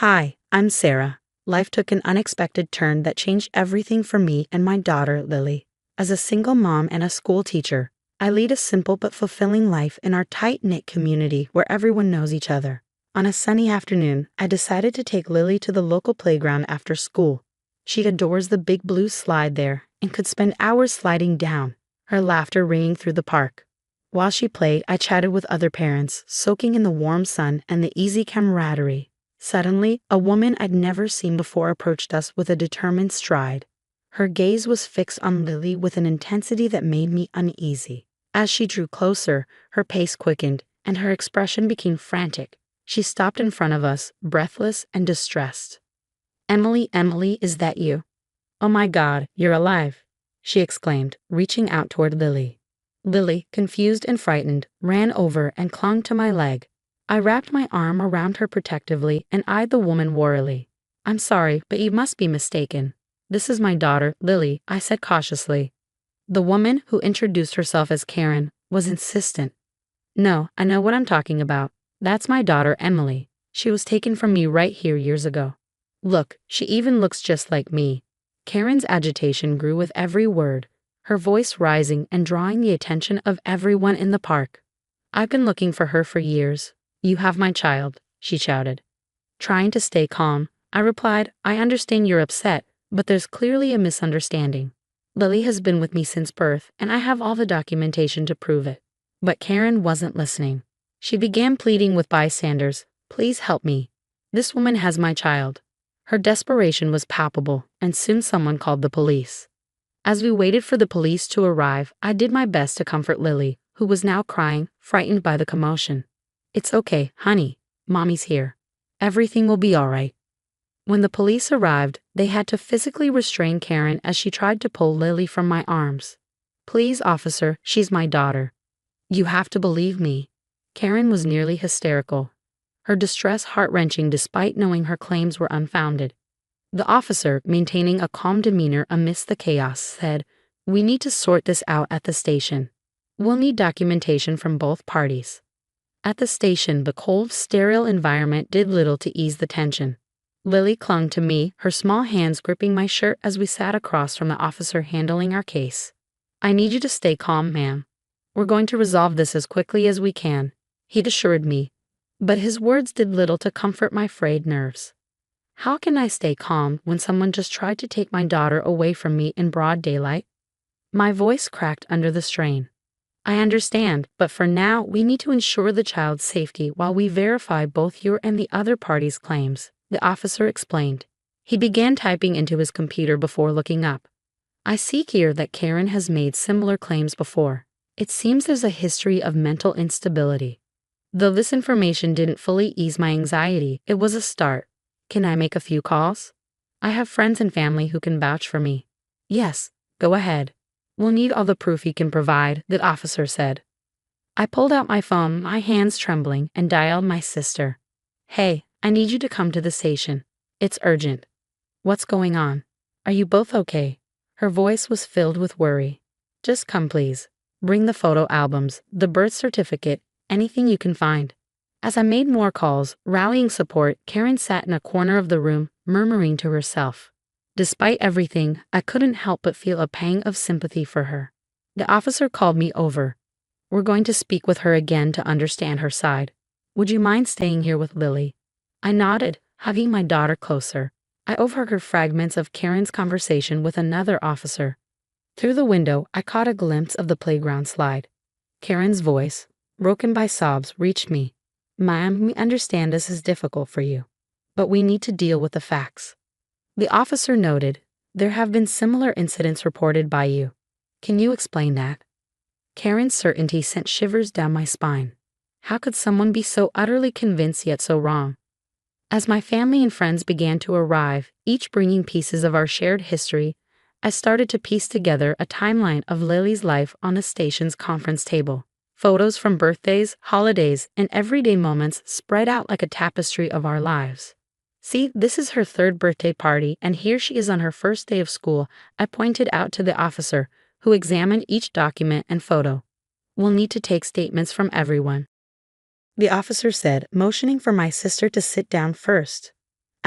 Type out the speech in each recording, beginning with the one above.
Hi, I'm Sarah. Life took an unexpected turn that changed everything for me and my daughter, Lily. As a single mom and a school teacher, I lead a simple but fulfilling life in our tight-knit community where everyone knows each other. On a sunny afternoon, I decided to take Lily to the local playground after school. She adores the big blue slide there and could spend hours sliding down, her laughter ringing through the park. While she played, I chatted with other parents, soaking in the warm sun and the easy camaraderie. Suddenly, a woman I'd never seen before approached us with a determined stride. Her gaze was fixed on Lily with an intensity that made me uneasy. As she drew closer, her pace quickened, and her expression became frantic. She stopped in front of us, breathless and distressed. Emily, is that you? Oh my God, you're alive, she exclaimed, reaching out toward Lily. Lily, confused and frightened, ran over and clung to my leg. I wrapped my arm around her protectively and eyed the woman warily. I'm sorry, but you must be mistaken. This is my daughter, Lily, I said cautiously. The woman, who introduced herself as Karen, was insistent. No, I know what I'm talking about. That's my daughter, Emily. She was taken from me right here years ago. Look, she even looks just like me. Karen's agitation grew with every word, her voice rising and drawing the attention of everyone in the park. I've been looking for her for years. You have my child, she shouted. Trying to stay calm, I replied, I understand you're upset, but there's clearly a misunderstanding. Lily has been with me since birth, and I have all the documentation to prove it. But Karen wasn't listening. She began pleading with bystanders, please help me. This woman has my child. Her desperation was palpable, and soon someone called the police. As we waited for the police to arrive, I did my best to comfort Lily, who was now crying, frightened by the commotion. It's okay, honey. Mommy's here. Everything will be all right. When the police arrived, they had to physically restrain Karen as she tried to pull Lily from my arms. Please, officer, she's my daughter. You have to believe me. Karen was nearly hysterical, her distress heart-wrenching despite knowing her claims were unfounded. The officer, maintaining a calm demeanor amidst the chaos, said, We need to sort this out at the station. We'll need documentation from both parties. At the station, the cold, sterile environment did little to ease the tension. Lily clung to me, her small hands gripping my shirt as we sat across from the officer handling our case. I need you to stay calm, ma'am. We're going to resolve this as quickly as we can, he'd assured me, but his words did little to comfort my frayed nerves. How can I stay calm when someone just tried to take my daughter away from me in broad daylight? My voice cracked under the strain. I understand, but for now, we need to ensure the child's safety while we verify both your and the other party's claims, the officer explained. He began typing into his computer before looking up. I see here that Karen has made similar claims before. It seems there's a history of mental instability. Though this information didn't fully ease my anxiety, it was a start. Can I make a few calls? I have friends and family who can vouch for me. Yes, go ahead. We'll need all the proof you can provide, the officer said. I pulled out my phone, my hands trembling, and dialed my sister. Hey, I need you to come to the station. It's urgent. What's going on? Are you both okay? Her voice was filled with worry. Just come, please. Bring the photo albums, the birth certificate, anything you can find. As I made more calls, rallying support, Karen sat in a corner of the room, murmuring to herself. Despite everything, I couldn't help but feel a pang of sympathy for her. The officer called me over. We're going to speak with her again to understand her side. Would you mind staying here with Lily? I nodded, hugging my daughter closer. I overheard fragments of Karen's conversation with another officer. Through the window, I caught a glimpse of the playground slide. Karen's voice, broken by sobs, reached me. Ma'am, we understand this is difficult for you, but we need to deal with the facts. The officer noted, there have been similar incidents reported by you. Can you explain that? Karen's certainty sent shivers down my spine. How could someone be so utterly convinced yet so wrong? As my family and friends began to arrive, each bringing pieces of our shared history, I started to piece together a timeline of Lily's life on the station's conference table. Photos from birthdays, holidays, and everyday moments spread out like a tapestry of our lives. See, this is her third birthday party, and here she is on her first day of school, I pointed out to the officer, who examined each document and photo. We'll need to take statements from everyone, the officer said, motioning for my sister to sit down first.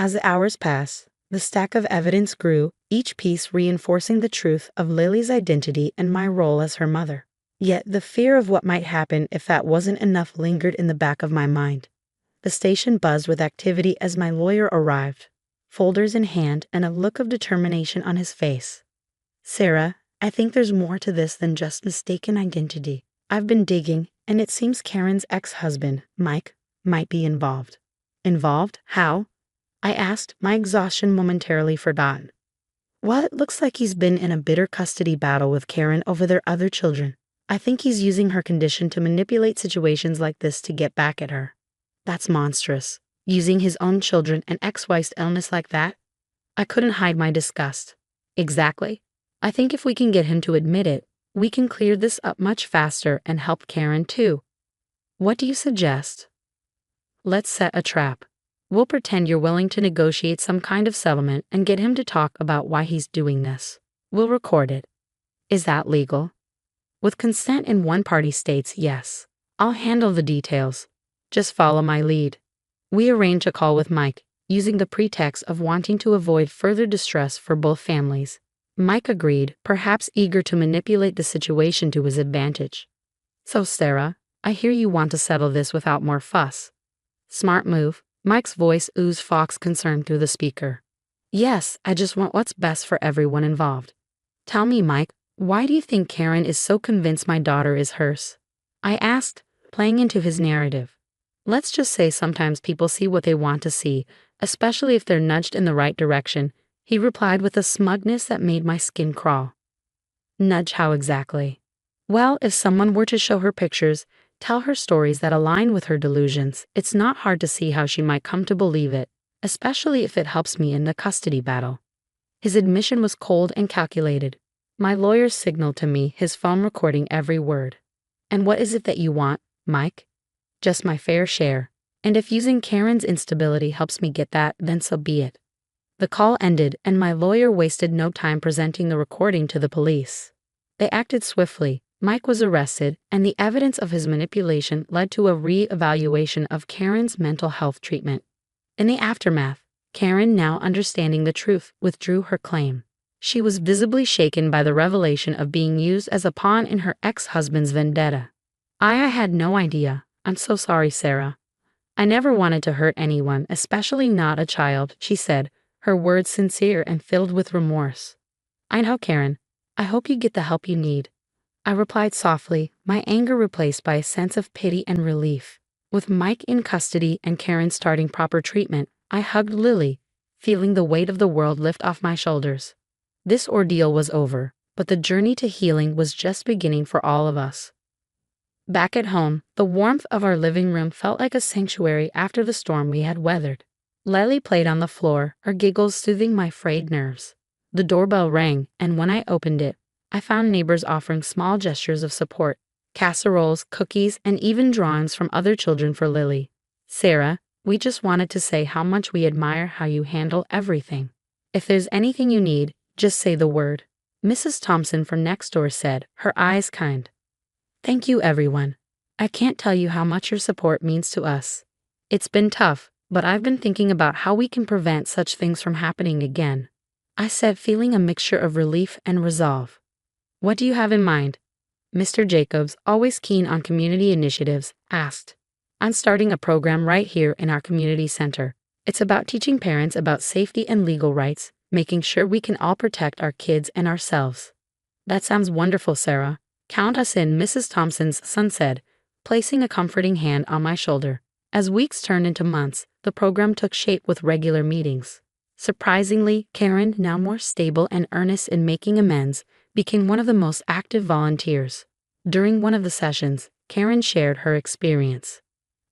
As the hours passed, the stack of evidence grew, each piece reinforcing the truth of Lily's identity and my role as her mother. Yet the fear of what might happen if that wasn't enough lingered in the back of my mind. The station buzzed with activity as my lawyer arrived, folders in hand and a look of determination on his face. "Sarah, I think there's more to this than just mistaken identity. I've been digging, and it seems Karen's ex-husband, Mike, might be involved." "Involved? How?" I asked, my exhaustion momentarily forgotten. "Well, it looks like he's been in a bitter custody battle with Karen over their other children. I think he's using her condition to manipulate situations like this to get back at her." "That's monstrous. Using his own children and ex-wife's illness like that?" I couldn't hide my disgust. "Exactly. I think if we can get him to admit it, we can clear this up much faster and help Karen too." "What do you suggest?" "Let's set a trap. We'll pretend you're willing to negotiate some kind of settlement and get him to talk about why he's doing this. We'll record it." "Is that legal?" "With consent in one party states, yes. I'll handle the details. Just follow my lead." We arranged a call with Mike, using the pretext of wanting to avoid further distress for both families. Mike agreed, perhaps eager to manipulate the situation to his advantage. "So, Sarah, I hear you want to settle this without more fuss." "Smart move." Mike's voice oozed fox concern through the speaker. "Yes, I just want what's best for everyone involved." "Tell me, Mike, why do you think Karen is so convinced my daughter is hers?" I asked, playing into his narrative. "Let's just say sometimes people see what they want to see, especially if they're nudged in the right direction," he replied with a smugness that made my skin crawl. "Nudge how exactly?" "Well, if someone were to show her pictures, tell her stories that align with her delusions, it's not hard to see how she might come to believe it, especially if it helps me in the custody battle." His admission was cold and calculated. My lawyer signaled to me, his phone recording every word. "And what is it that you want, Mike?" "Just my fair share. And if using Karen's instability helps me get that, then so be it." The call ended, and my lawyer wasted no time presenting the recording to the police. They acted swiftly. Mike was arrested, and the evidence of his manipulation led to a re-evaluation of Karen's mental health treatment. In the aftermath, Karen, now understanding the truth, withdrew her claim. She was visibly shaken by the revelation of being used as a pawn in her ex-husband's vendetta. I had no idea. "I'm so sorry, Sarah. I never wanted to hurt anyone, especially not a child," she said, her words sincere and filled with remorse. "I know, Karen. I hope you get the help you need." I replied softly, my anger replaced by a sense of pity and relief. With Mike in custody and Karen starting proper treatment, I hugged Lily, feeling the weight of the world lift off my shoulders. This ordeal was over, but the journey to healing was just beginning for all of us. Back at home, the warmth of our living room felt like a sanctuary after the storm we had weathered. Lily played on the floor, her giggles soothing my frayed nerves. The doorbell rang, and when I opened it, I found neighbors offering small gestures of support, casseroles, cookies, and even drawings from other children for Lily. "Sarah, we just wanted to say how much we admire how you handle everything. If there's anything you need, just say the word," Mrs. Thompson from next door said, her eyes kind. "Thank you, everyone. I can't tell you how much your support means to us. It's been tough, but I've been thinking about how we can prevent such things from happening again," I said, feeling a mixture of relief and resolve. "What do you have in mind?" Mr. Jacobs, always keen on community initiatives, asked. "I'm starting a program right here in our community center. It's about teaching parents about safety and legal rights, making sure we can all protect our kids and ourselves." "That sounds wonderful, Sarah. Count us in," Mrs. Thompson's son said, placing a comforting hand on my shoulder. As weeks turned into months, the program took shape with regular meetings. Surprisingly, Karen, now more stable and earnest in making amends, became one of the most active volunteers. During one of the sessions, Karen shared her experience.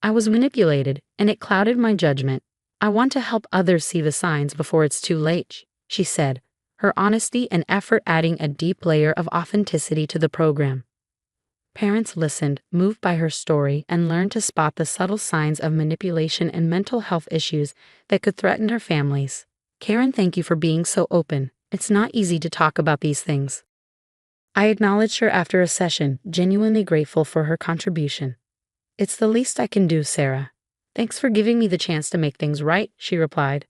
"I was manipulated, and it clouded my judgment. I want to help others see the signs before it's too late," she said, her honesty and effort adding a deep layer of authenticity to the program. Parents listened, moved by her story, and learned to spot the subtle signs of manipulation and mental health issues that could threaten their families. "Karen, thank you for being so open. It's not easy to talk about these things." I acknowledged her after a session, genuinely grateful for her contribution. "It's the least I can do, Sarah. Thanks for giving me the chance to make things right," she replied.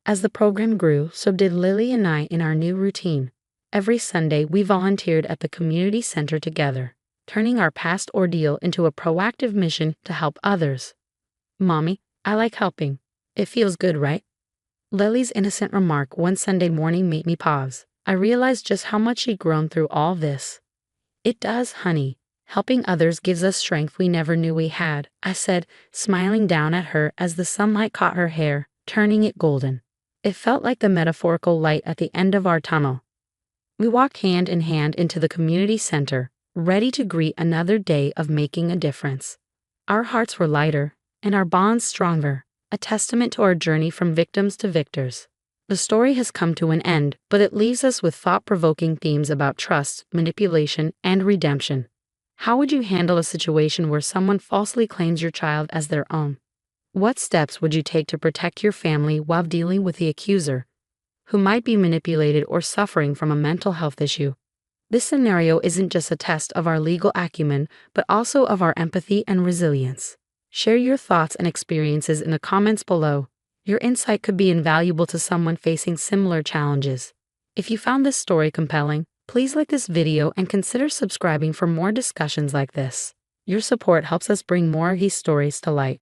As the program grew, so did Lily and I in our new routine. Every Sunday, we volunteered at the community center together, turning our past ordeal into a proactive mission to help others. "Mommy, I like helping. It feels good, right?" Lily's innocent remark one Sunday morning made me pause. I realized just how much she'd grown through all this. "It does, honey. Helping others gives us strength we never knew we had," I said, smiling down at her as the sunlight caught her hair, turning it golden. It felt like the metaphorical light at the end of our tunnel. We walked hand in hand into the community center, ready to greet another day of making a difference. Our hearts were lighter, and our bonds stronger, a testament to our journey from victims to victors. The story has come to an end, but it leaves us with thought-provoking themes about trust, manipulation, and redemption. How would you handle a situation where someone falsely claims your child as their own? What steps would you take to protect your family while dealing with the accuser, who might be manipulated or suffering from a mental health issue? This scenario isn't just a test of our legal acumen, but also of our empathy and resilience. Share your thoughts and experiences in the comments below. Your insight could be invaluable to someone facing similar challenges. If you found this story compelling, please like this video and consider subscribing for more discussions like this. Your support helps us bring more of these stories to light.